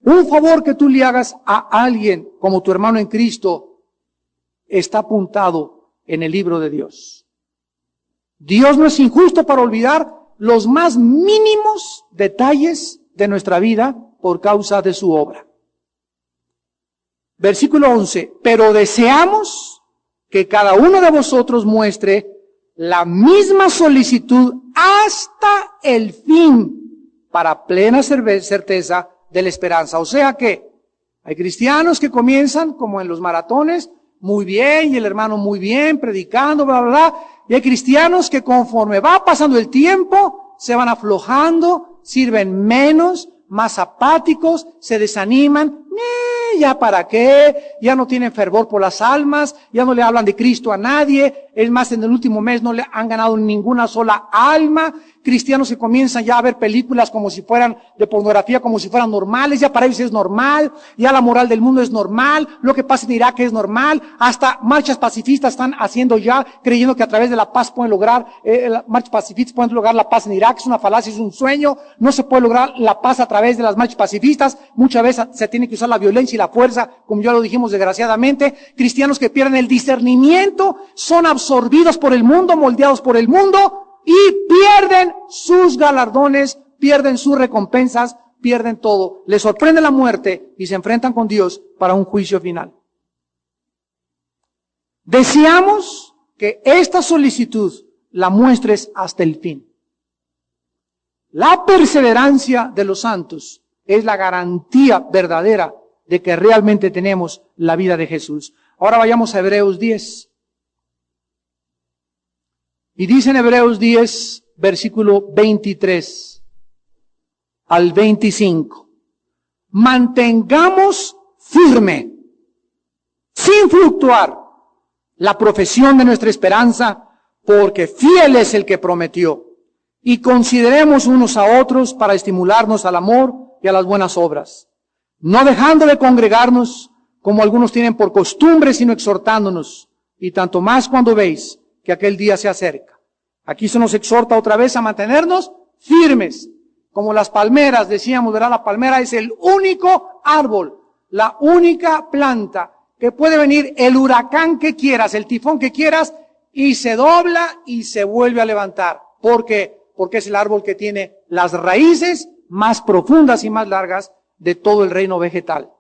un favor que tú le hagas a alguien como tu hermano en Cristo, está apuntado en el libro de Dios. Dios no es injusto para olvidar los más mínimos detalles de nuestra vida por causa de su obra. Versículo 11. Pero deseamos que cada uno de vosotros muestre la misma solicitud hasta el fin, para plena certeza de la esperanza. O sea que hay cristianos que comienzan como en los maratones, muy bien, y el hermano muy bien, predicando, bla, bla, bla. Y hay cristianos que conforme va pasando el tiempo, se van aflojando, sirven menos, más apáticos, se desaniman. ¿Ya para qué? Ya no tienen fervor por las almas, ya no le hablan de Cristo a nadie. Es más, en el último mes no le han ganado ninguna sola alma. Cristianos que comienzan ya a ver películas como si fueran de pornografía, como si fueran normales. Ya para ellos es normal, ya la moral del mundo es normal, lo que pasa en Irak es normal. Hasta marchas pacifistas están haciendo ya, creyendo que a través de la paz pueden lograr, marchas pacifistas pueden lograr la paz en Irak. Es una falacia, es un sueño. No se puede lograr la paz a través de las marchas pacifistas. Muchas veces se tiene que usar la violencia y la fuerza, como ya lo dijimos desgraciadamente. Cristianos que pierden el discernimiento, son absorbidos por el mundo, moldeados por el mundo, y pierden sus galardones, pierden sus recompensas, pierden todo. Les sorprende la muerte y se enfrentan con Dios para un juicio final. Deseamos que esta solicitud la muestres hasta el fin. La perseverancia de los santos es la garantía verdadera de que realmente tenemos la vida de Jesús. Ahora vayamos a Hebreos 10. Y dice en Hebreos 10, versículo 23 al 25. Mantengamos firme, sin fluctuar, la profesión de nuestra esperanza, porque fiel es el que prometió. Y consideremos unos a otros para estimularnos al amor y a las buenas obras, no dejando de congregarnos, como algunos tienen por costumbre, sino exhortándonos, y tanto más cuando veis que aquel día se acerca. Aquí se nos exhorta otra vez a mantenernos firmes, como las palmeras, decíamos, ¿verdad? La palmera es el único árbol, la única planta que puede venir el huracán que quieras, el tifón que quieras, y se dobla y se vuelve a levantar. ¿Por qué? Porque es el árbol que tiene las raíces más profundas y más largas de todo el reino vegetal.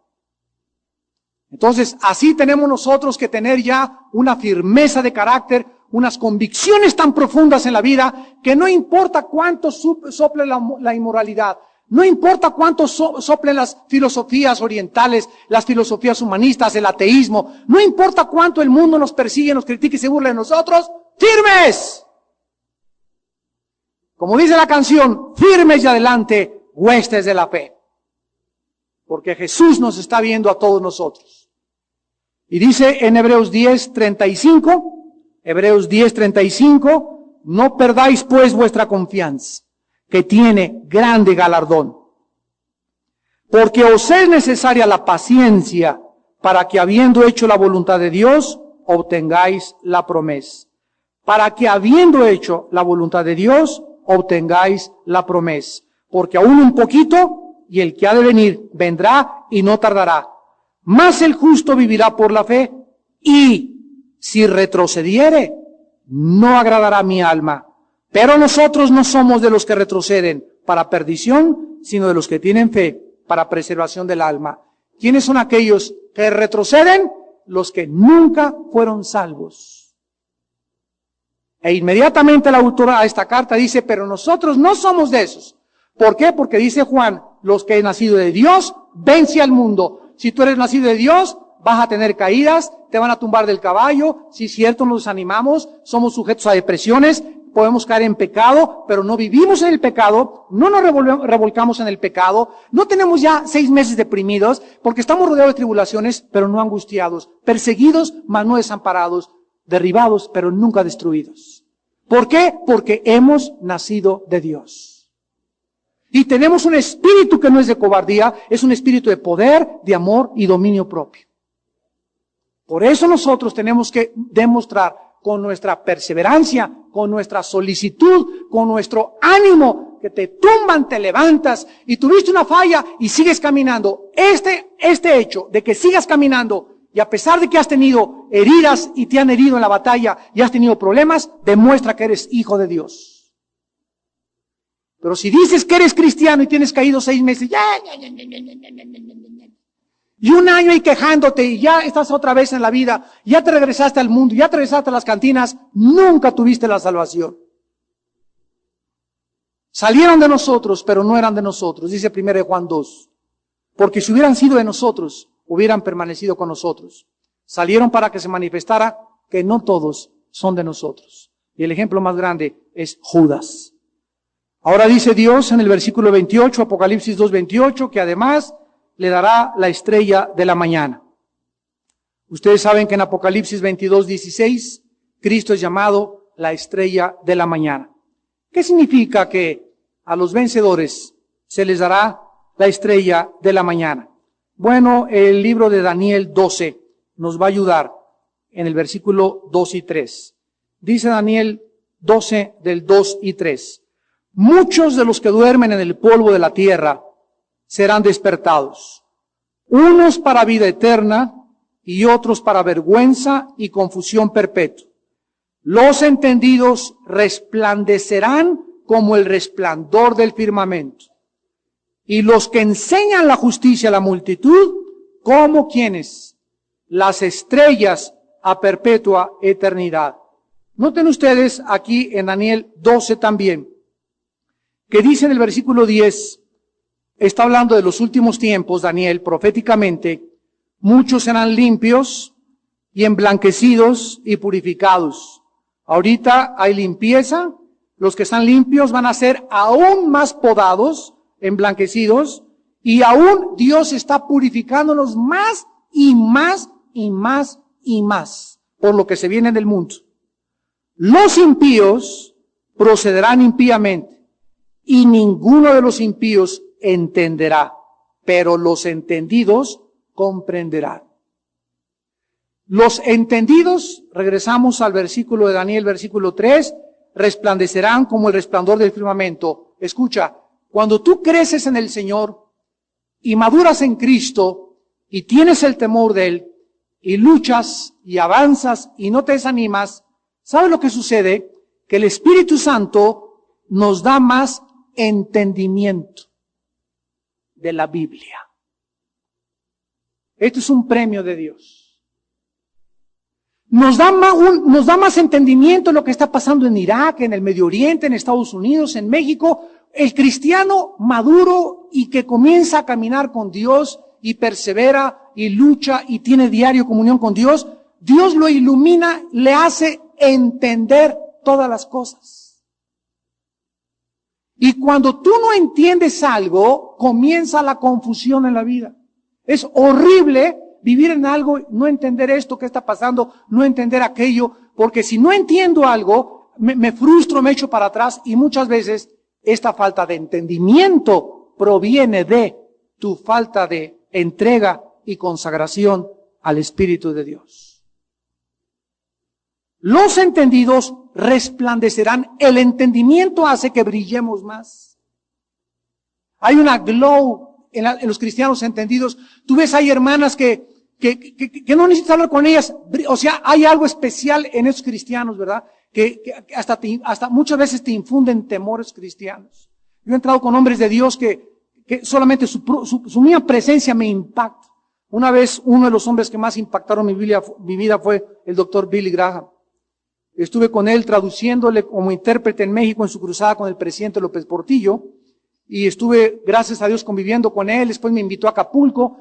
Entonces, así tenemos nosotros que tener ya una firmeza de carácter, unas convicciones tan profundas en la vida, que no importa cuánto sople la inmoralidad, no importa cuánto soplen las filosofías orientales, las filosofías humanistas, el ateísmo, no importa cuánto el mundo nos persigue, nos critique y se burla de nosotros, ¡firmes! Como dice la canción, firmes y adelante, huestes de la fe. Porque Jesús nos está viendo a todos nosotros. Y dice en Hebreos 10:35, no perdáis pues vuestra confianza, que tiene grande galardón. Porque os es necesaria la paciencia, para que habiendo hecho la voluntad de Dios, obtengáis la promesa. Para que habiendo hecho la voluntad de Dios, obtengáis la promesa. Porque aún un poquito, y el que ha de venir vendrá y no tardará. Mas el justo vivirá por la fe, y si retrocediere, no agradará mi alma. Pero nosotros no somos de los que retroceden para perdición, sino de los que tienen fe para preservación del alma. ¿Quiénes son aquellos que retroceden? Los que nunca fueron salvos. E inmediatamente la autora a esta carta dice, pero nosotros no somos de esos. ¿Por qué? Porque dice Juan, los que han nacido de Dios, vence al mundo. Si tú eres nacido de Dios, vas a tener caídas, te van a tumbar del caballo. Si es cierto, nos desanimamos, somos sujetos a depresiones, podemos caer en pecado, pero no vivimos en el pecado, no nos revolcamos en el pecado, no tenemos ya 6 meses deprimidos, porque estamos rodeados de tribulaciones, pero no angustiados, perseguidos, mas no desamparados, derribados, pero nunca destruidos. ¿Por qué? Porque hemos nacido de Dios. Y tenemos un espíritu que no es de cobardía, es un espíritu de poder, de amor y dominio propio. Por eso nosotros tenemos que demostrar con nuestra perseverancia, con nuestra solicitud, con nuestro ánimo, que te tumban, te levantas y tuviste una falla y sigues caminando. Este hecho de que sigas caminando y a pesar de que has tenido heridas y te han herido en la batalla y has tenido problemas, demuestra que eres hijo de Dios. Pero si dices que eres cristiano y tienes caído 6 meses, y 1 año ahí quejándote y ya estás otra vez en la vida, ya te regresaste al mundo, ya te regresaste a las cantinas, nunca tuviste la salvación. Salieron de nosotros, pero no eran de nosotros, dice 1 Juan 2. Porque si hubieran sido de nosotros, hubieran permanecido con nosotros. Salieron para que se manifestara que no todos son de nosotros. Y el ejemplo más grande es Judas. Ahora dice Dios en el versículo 28, Apocalipsis 2:28, que además le dará la estrella de la mañana. Ustedes saben que en Apocalipsis 22:16, Cristo es llamado la estrella de la mañana. ¿Qué significa que a los vencedores se les dará la estrella de la mañana? Bueno, el libro de Daniel 12 nos va a ayudar en el versículo 2 y 3. Dice Daniel 12 del 2 y 3. Muchos de los que duermen en el polvo de la tierra serán despertados, unos para vida eterna y otros para vergüenza y confusión perpetua. Los entendidos resplandecerán como el resplandor del firmamento, y los que enseñan la justicia a la multitud, como quienes, las estrellas a perpetua eternidad. Noten ustedes aquí en Daniel 12 también, que dice en el versículo 10, está hablando de los últimos tiempos, Daniel, proféticamente, muchos serán limpios y emblanquecidos y purificados. Ahorita hay limpieza, los que están limpios van a ser aún más podados, emblanquecidos, y aún Dios está purificándolos más y más y más y más, por lo que se viene del mundo. Los impíos procederán impíamente, y ninguno de los impíos entenderá, pero los entendidos comprenderán. Los entendidos, regresamos al versículo de Daniel, versículo 3, resplandecerán como el resplandor del firmamento. Escucha, cuando tú creces en el Señor y maduras en Cristo y tienes el temor de Él y luchas y avanzas y no te desanimas, ¿sabes lo que sucede? Que el Espíritu Santo nos da más entendimiento de la Biblia. Esto es un premio de Dios. Nos da más entendimiento de lo que está pasando en Irak, en el Medio Oriente, en Estados Unidos, en México. El cristiano maduro y que comienza a caminar con Dios y persevera y lucha y tiene diario comunión con Dios, Dios lo ilumina, le hace entender todas las cosas. Y cuando tú no entiendes algo, comienza la confusión en la vida. Es horrible vivir en algo, no entender esto que está pasando, no entender aquello, porque si no entiendo algo, me frustro, me echo para atrás, y muchas veces esta falta de entendimiento proviene de tu falta de entrega y consagración al Espíritu de Dios. Los entendidos resplandecerán. El entendimiento hace que brillemos más. Hay una glow en los cristianos entendidos. Tú ves, hay hermanas que no necesitas hablar con ellas. O sea, hay algo especial en esos cristianos, ¿verdad? Que hasta muchas veces te infunden temores cristianos. Yo he entrado con hombres de Dios que solamente su misma presencia me impacta. Una vez, uno de los hombres que más impactaron mi vida fue el doctor Billy Graham. Estuve con él traduciéndole como intérprete en México en su cruzada con el presidente López Portillo, y estuve, gracias a Dios, conviviendo con él. Después me invitó a Acapulco.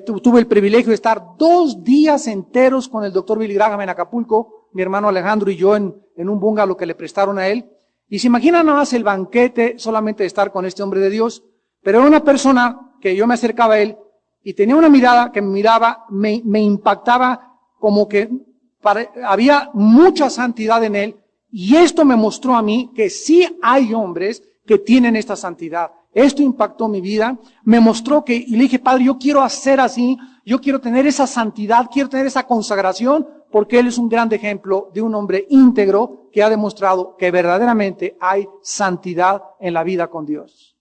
Tuve el privilegio de estar 2 días enteros con el doctor Billy Graham en Acapulco, mi hermano Alejandro y yo en un bungalow que le prestaron a él. Y se imaginan nada más el banquete solamente de estar con este hombre de Dios. Pero era una persona que yo me acercaba a él y tenía una mirada que me miraba, me impactaba, como que había mucha santidad en él. Y esto me mostró a mí que sí hay hombres que tienen esta santidad. Esto impactó mi vida, me mostró que, y le dije, Padre, yo quiero hacer así, yo quiero tener esa santidad, quiero tener esa consagración, porque él es un gran ejemplo de un hombre íntegro que ha demostrado que verdaderamente hay santidad en la vida con Dios.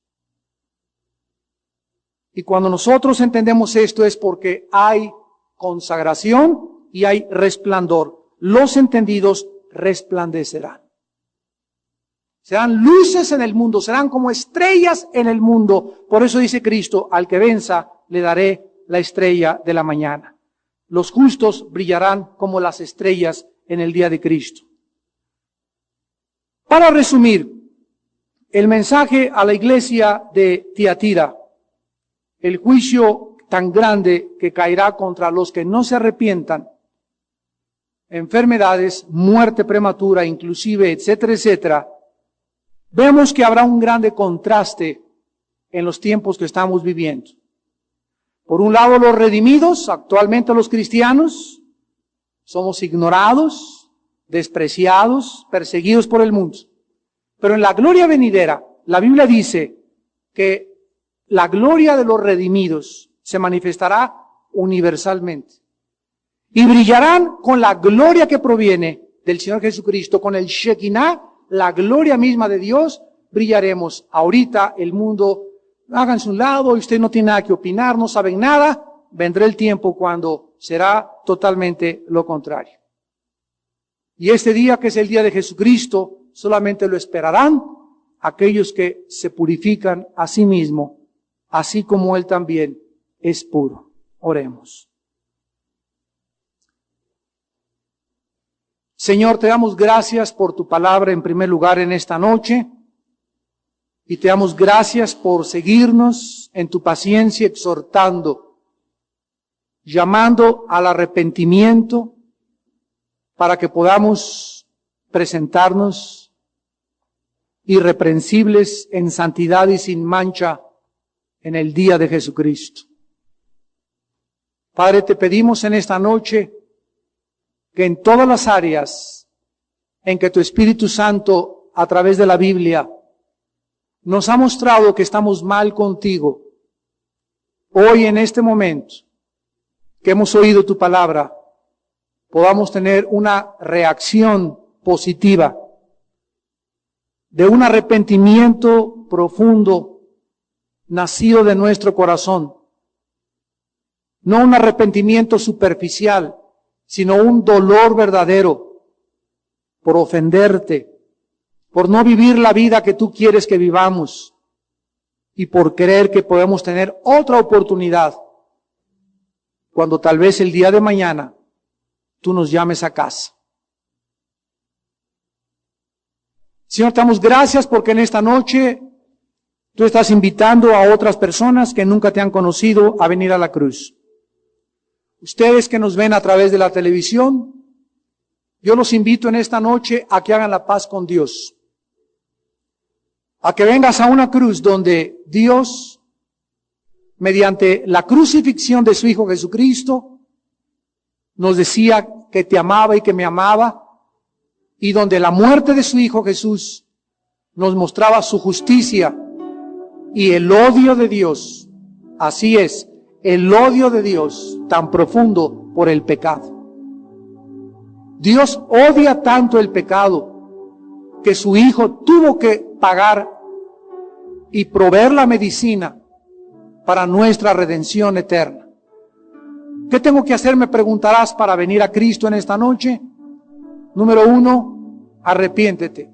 Y cuando nosotros entendemos esto es porque hay consagración y hay resplandor. Los entendidos resplandecerán. Serán luces en el mundo, serán como estrellas en el mundo. Por eso dice Cristo, al que venza le daré la estrella de la mañana. Los justos brillarán como las estrellas en el día de Cristo. Para resumir, el mensaje a la iglesia de Tiatira, el juicio tan grande que caerá contra los que no se arrepientan, enfermedades, muerte prematura, inclusive, etcétera, etcétera, vemos que habrá un grande contraste en los tiempos que estamos viviendo. Por un lado, los redimidos, actualmente los cristianos, somos ignorados, despreciados, perseguidos por el mundo. Pero en la gloria venidera, la Biblia dice que la gloria de los redimidos se manifestará universalmente. Y brillarán con la gloria que proviene del Señor Jesucristo, con el Shekinah, la gloria misma de Dios, brillaremos. Ahorita el mundo, háganse un lado, y usted no tiene nada que opinar, no saben nada, vendrá el tiempo cuando será totalmente lo contrario. Y este día, que es el día de Jesucristo, solamente lo esperarán aquellos que se purifican a sí mismos, así como Él también es puro. Oremos. Señor, te damos gracias por tu palabra en primer lugar en esta noche, y te damos gracias por seguirnos en tu paciencia, exhortando, llamando al arrepentimiento, para que podamos presentarnos irreprensibles en santidad y sin mancha en el día de Jesucristo. Padre, te pedimos en esta noche que en todas las áreas en que tu Espíritu Santo, a través de la Biblia, nos ha mostrado que estamos mal contigo, hoy en este momento que hemos oído tu palabra, podamos tener una reacción positiva de un arrepentimiento profundo nacido de nuestro corazón. No un arrepentimiento superficial, sino un dolor verdadero por ofenderte, por no vivir la vida que tú quieres que vivamos y por creer que podemos tener otra oportunidad cuando tal vez el día de mañana tú nos llames a casa. Señor, te damos gracias porque en esta noche tú estás invitando a otras personas que nunca te han conocido a venir a la cruz. Ustedes que nos ven a través de la televisión, yo los invito en esta noche a que hagan la paz con Dios. A que vengas a una cruz donde Dios, mediante la crucifixión de su Hijo Jesucristo, nos decía que te amaba y que me amaba, y donde la muerte de su Hijo Jesús nos mostraba su justicia y el odio de Dios. Así es, el odio de Dios tan profundo por el pecado. Dios odia tanto el pecado que su Hijo tuvo que pagar y proveer la medicina para nuestra redención eterna. ¿Qué tengo que hacer? Me preguntarás, para venir a Cristo en esta noche. Número 1, arrepiéntete.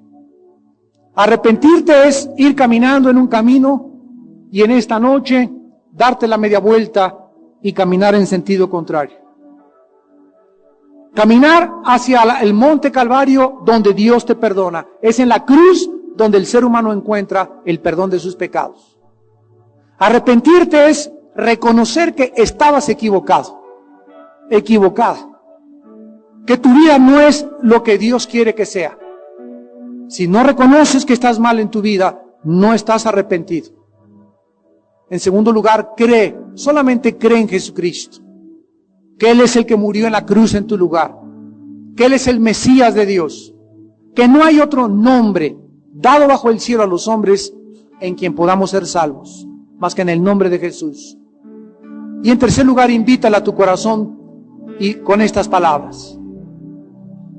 Arrepentirte es ir caminando en un camino y en esta noche darte la media vuelta y caminar en sentido contrario. Caminar hacia el monte Calvario donde Dios te perdona. Es en la cruz donde el ser humano encuentra el perdón de sus pecados. Arrepentirte es reconocer que estabas equivocada, que tu vida no es lo que Dios quiere que sea. Si no reconoces que estás mal en tu vida, no estás arrepentido. En segundo lugar, solamente cree en Jesucristo, que Él es el que murió en la cruz en tu lugar, que Él es el Mesías de Dios, que no hay otro nombre dado bajo el cielo a los hombres en quien podamos ser salvos, más que en el nombre de Jesús. Y en tercer lugar, invítala a tu corazón y con estas palabras.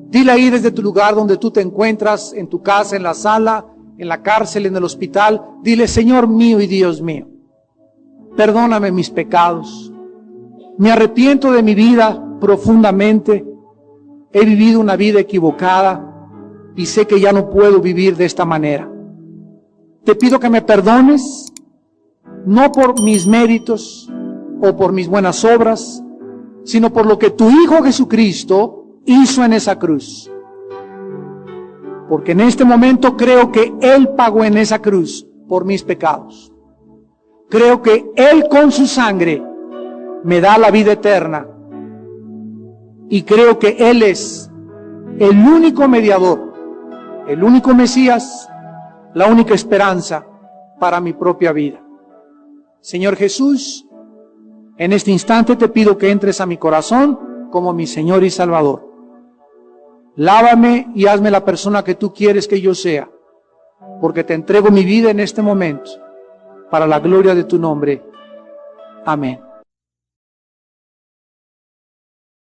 Dile ahí desde tu lugar donde tú te encuentras, en tu casa, en la sala, en la cárcel, en el hospital. Dile: Señor mío y Dios mío, perdóname mis pecados. Me arrepiento de mi vida profundamente. He vivido una vida equivocada y sé que ya no puedo vivir de esta manera. Te pido que me perdones, no por mis méritos o por mis buenas obras, sino por lo que tu Hijo Jesucristo hizo en esa cruz. Porque en este momento creo que Él pagó en esa cruz por mis pecados. Creo que Él con su sangre me da la vida eterna y creo que Él es el único mediador, el único Mesías, la única esperanza para mi propia vida. Señor Jesús, en este instante te pido que entres a mi corazón como mi Señor y Salvador. Lávame y hazme la persona que tú quieres que yo sea, porque te entrego mi vida en este momento, para la gloria de tu nombre. Amén.